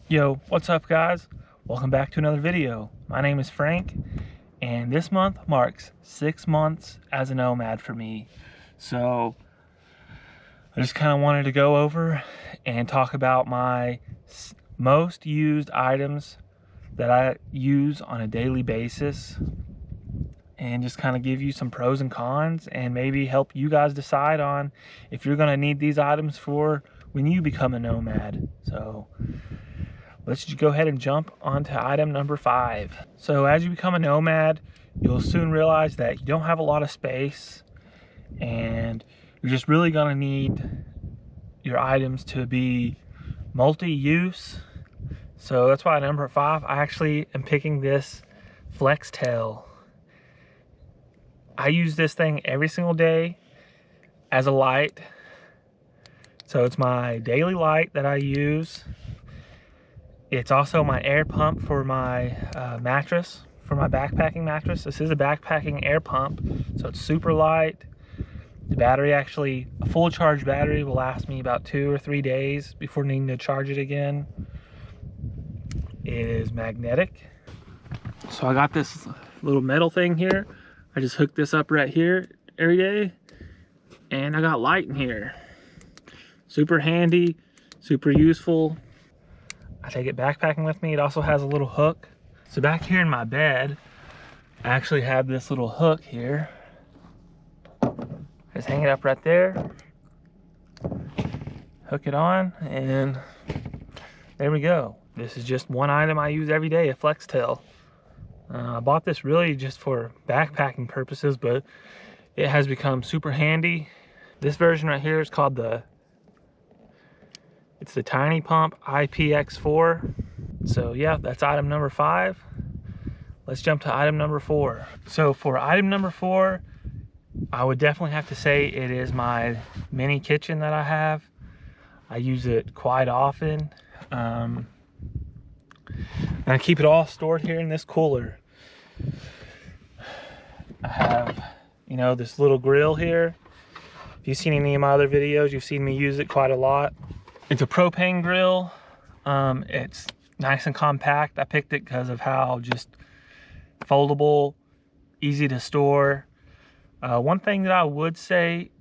Yo, what's up guys? Welcome back to another video. My name is Frank, and this month marks 6 months as a nomad for me. So I just kind of wanted to go over and talk about my most used items that I use on a daily basis, and just kind of give you some pros and cons and maybe help you guys decide on if you're going to need these items for when you become a nomad. So let's just go ahead and jump onto item number 5. So as you become a nomad, you'll soon realize that you don't have a lot of space, and you're just really going to need your items to be multi-use. So that's why number 5, I actually am picking this flex tail. I use this thing every single day as a light. So it's my daily light that I use. It's also my air pump for my mattress, for my backpacking mattress. This is a backpacking air pump, so it's super light. The battery actually, a full charge battery will last me about 2 or 3 days before needing to charge it again. It is magnetic. So I got this little metal thing here. I just hook this up right here every day, and I got light in here. Super handy, super useful. I take it backpacking with me. It also has a little hook. So back here in my bed, I actually have this little hook here. Just hang it up right there, hook it on, and there we go. This is just one item I use every day, a flex tail. I bought this really just for backpacking purposes, but it has become super handy. This version right here is called it's the Tiny Pump IPX4. So yeah, that's item number 5. Let's jump to item number 4. So for item number 4, I would definitely have to say it is my mini kitchen that I have. I use it quite often. And I keep it all stored here in this cooler. I have, this little grill here. If you've seen any of my other videos, you've seen me use it quite a lot. It's a propane grill. It's nice and compact. I picked it because of how just foldable, easy to store. One thing that I would say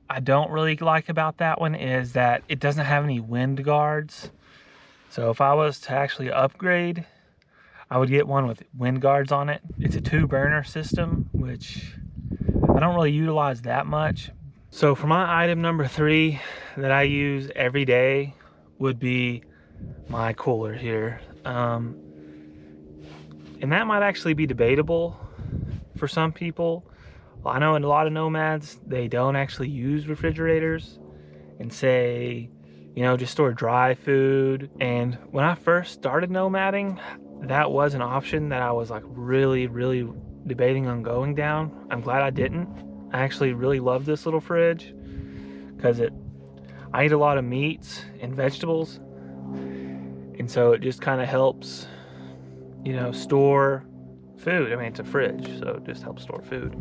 I don't really like about that one is that it doesn't have any wind guards. So if I was to actually upgrade, I would get one with wind guards on it. It's a 2-burner system, which I don't really utilize that much. So for my item number 3 that I use every day would be my cooler here. And that might actually be debatable for some people. Well, I know in a lot of nomads, they don't actually use refrigerators and say, just store dry food. And when I first started nomading, that was an option that I was like really debating on going down. I'm glad I didn't. I actually really love this little fridge because I eat a lot of meats and vegetables, and so it just kind of helps, store food. I mean, it's a fridge, so it just helps store food.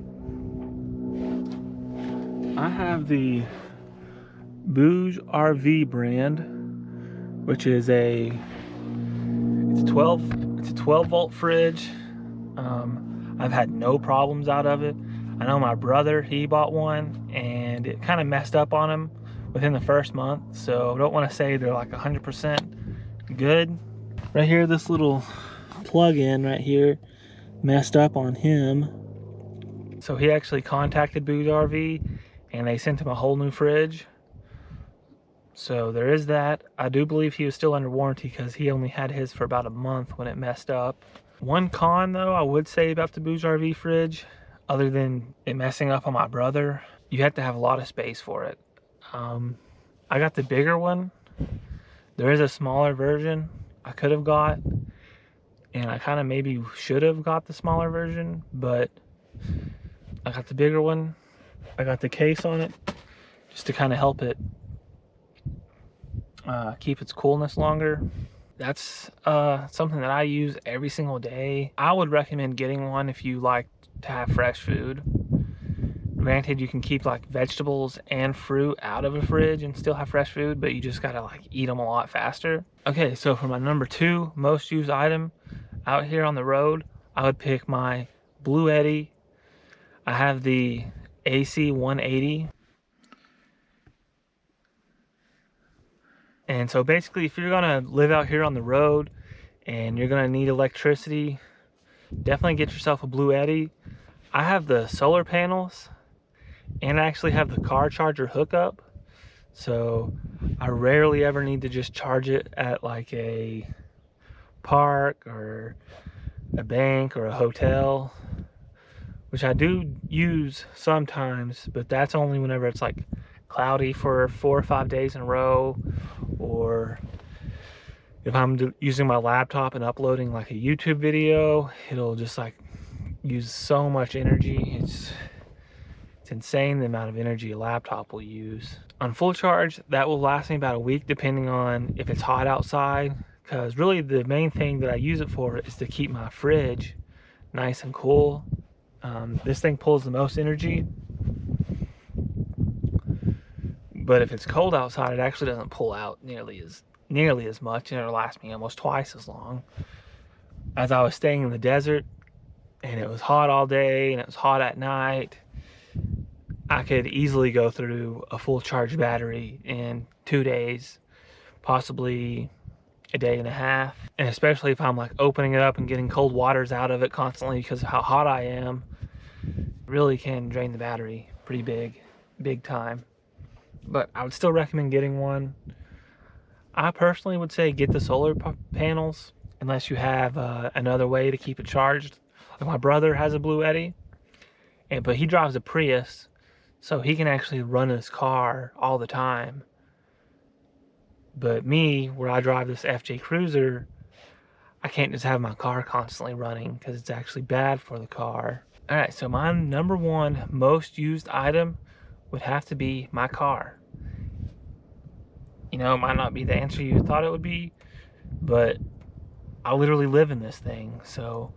I have the Bouge RV brand, which is it's a 12 volt fridge. I've had no problems out of it. I know my brother, he bought one and it kind of messed up on him within the first month, so I don't want to say they're like 100% good. Right here, this little plug-in right here messed up on him, so he actually contacted Bouge RV and they sent him a whole new fridge. So there is that. I do believe he was still under warranty because he only had his for about a month when it messed up. One con though I would say about the Bouge RV fridge, other than it messing up on my brother, you have to have a lot of space for it. I got the bigger one. There is a smaller version I could have got, and I kind of maybe should have got the smaller version, but I got the bigger one. I got the case on it just to kind of help it keep its coolness longer. That's something that I use every single day. I would recommend getting one if you like to have fresh food. Granted, you can keep like vegetables and fruit out of a fridge and still have fresh food, but you just gotta like eat them a lot faster. Okay, so for my number 2 most used item out here on the road, I would pick my Blue Eddy. I have the AC 180. And so basically, if you're gonna live out here on the road and you're gonna need electricity, definitely get yourself a Blue Eddy. I have the solar panels and I actually have the car charger hookup. So I rarely ever need to just charge it at like a park or a bank or a hotel, which I do use sometimes, but that's only whenever it's like cloudy for 4 or 5 days in a row, or if I'm using my laptop and uploading like a YouTube video, it'll just like use so much energy. It's insane the amount of energy a laptop will use. On full charge, that will last me about a week depending on if it's hot outside, because really the main thing that I use it for is to keep my fridge nice and cool. This thing pulls the most energy, but if it's cold outside, it actually doesn't pull out nearly as much, and it'll last me almost twice as long. As I was staying in the desert and it was hot all day and it was hot at night, I could easily go through a full charge battery in 2 days, possibly a day and a half. And especially if I'm like opening it up and getting cold waters out of it constantly because of how hot I am, it really can drain the battery pretty big time. But I would still recommend getting one. I personally would say get the solar panels unless you have another way to keep it charged. Like my brother has a Blue Eddy, but he drives a Prius, so he can actually run his car all the time. But me, where I drive this FJ Cruiser, I can't just have my car constantly running because it's actually bad for the car. All right, so my number 1 most used item would have to be my car. You know, it might not be the answer you thought it would be, but I literally live in this thing. So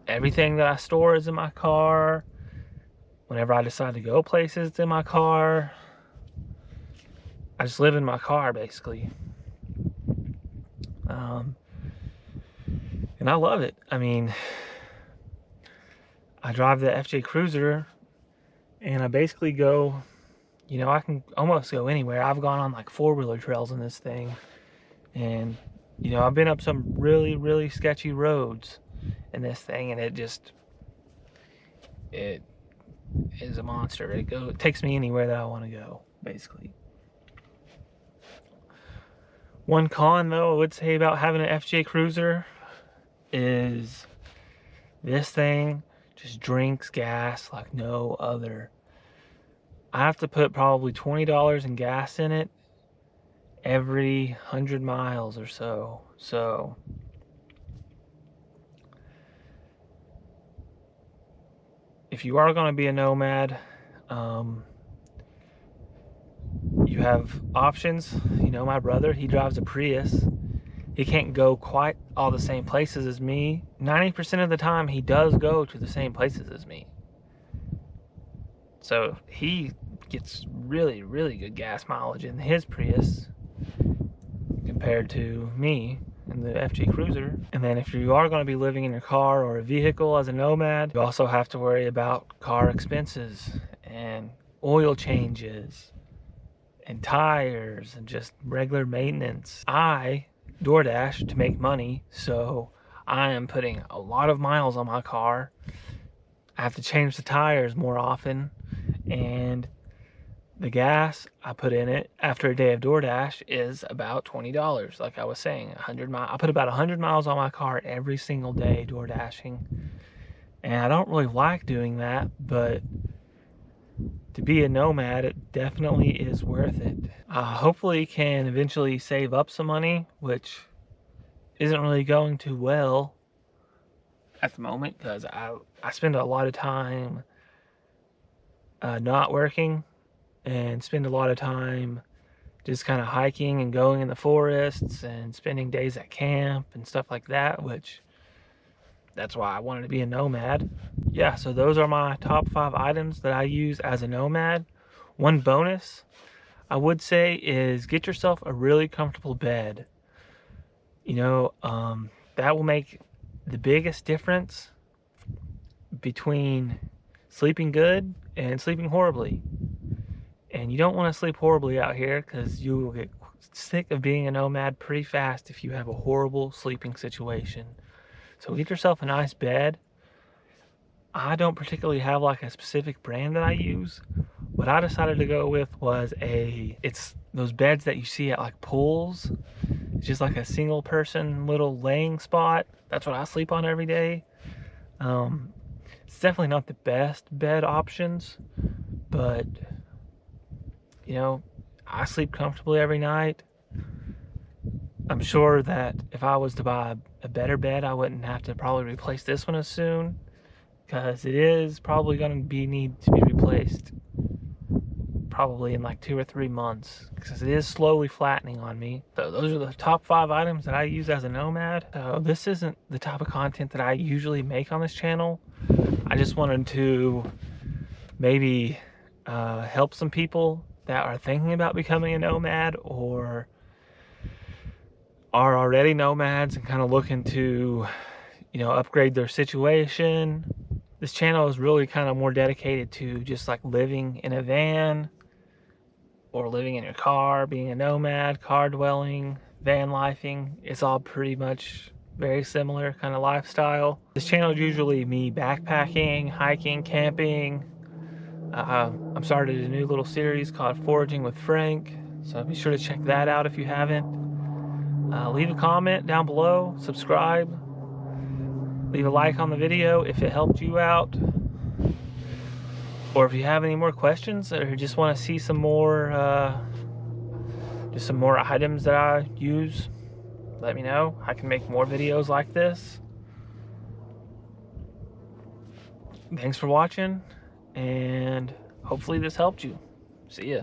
everything that I store is in my car. Whenever I decide to go places, it's in my car. I just live in my car, basically. And I love it. I mean, I drive the FJ Cruiser, and I basically go, you know, I can almost go anywhere. I've gone on like 4-wheeler trails in this thing. And, you know, I've been up some really, really sketchy roads in this thing, and it is a monster. It takes me anywhere that I want to go, basically. One con, though, I would say about having an FJ Cruiser is this thing just drinks gas like no other. I have to put probably $20 in gas in it every 100 miles or so. So if you are going to be a nomad, you have options. You know, my brother, he drives a Prius. He can't go quite all the same places as me. 90% of the time, he does go to the same places as me. So he gets really, really good gas mileage in his Prius compared to me in the FJ Cruiser. And then if you are going to be living in your car or a vehicle as a nomad, you also have to worry about car expenses and oil changes and tires and just regular maintenance. I DoorDash to make money, so I am putting a lot of miles on my car. I have to change the tires more often, and the gas I put in it after a day of DoorDash is about $20. Like I was saying, 100 miles. I put about 100 miles on my car every single day DoorDashing, and I don't really like doing that, but to be a nomad, it definitely is worth it. Hopefully can eventually save up some money, which isn't really going too well at the moment because I spend a lot of time not working and spend a lot of time just kind of hiking and going in the forests and spending days at camp and stuff like that, which that's why I wanted to be a nomad. Yeah, so those are my top 5 items that I use as a nomad. One bonus I would say is get yourself a really comfortable bed. You know, that will make the biggest difference between sleeping good and sleeping horribly. And you don't want to sleep horribly out here because you will get sick of being a nomad pretty fast if you have a horrible sleeping situation. So get yourself a nice bed. I don't particularly have like a specific brand that I use. What I decided to go with was it's those beds that you see at like pools. It's just like a single person little laying spot. That's what I sleep on every day. It's definitely not the best bed options, but you know, I sleep comfortably every night. I'm sure that if I was to buy a better bed, I wouldn't have to probably replace this one as soon, because it is probably going to need to be replaced probably in like 2 or 3 months, because it is slowly flattening on me. So those are the top 5 items that I use as a nomad. So this isn't the type of content that I usually make on this channel. I just wanted to maybe help some people that are thinking about becoming a nomad or are already nomads and kind of looking to, you know, upgrade their situation. This channel is really kind of more dedicated to just like living in a van or living in your car, being a nomad, car dwelling, van lifing. It's all pretty much very similar kind of lifestyle. This channel is usually me backpacking, hiking, camping. I'm started a new little series called Foraging with Frank, so be sure to check that out if you haven't. Leave a comment down below, subscribe, leave a like on the video if it helped you out, or if you have any more questions or just want to see some more just some more items that I use, let me know. I can make more videos like this. Thanks for watching, and hopefully this helped you. See ya.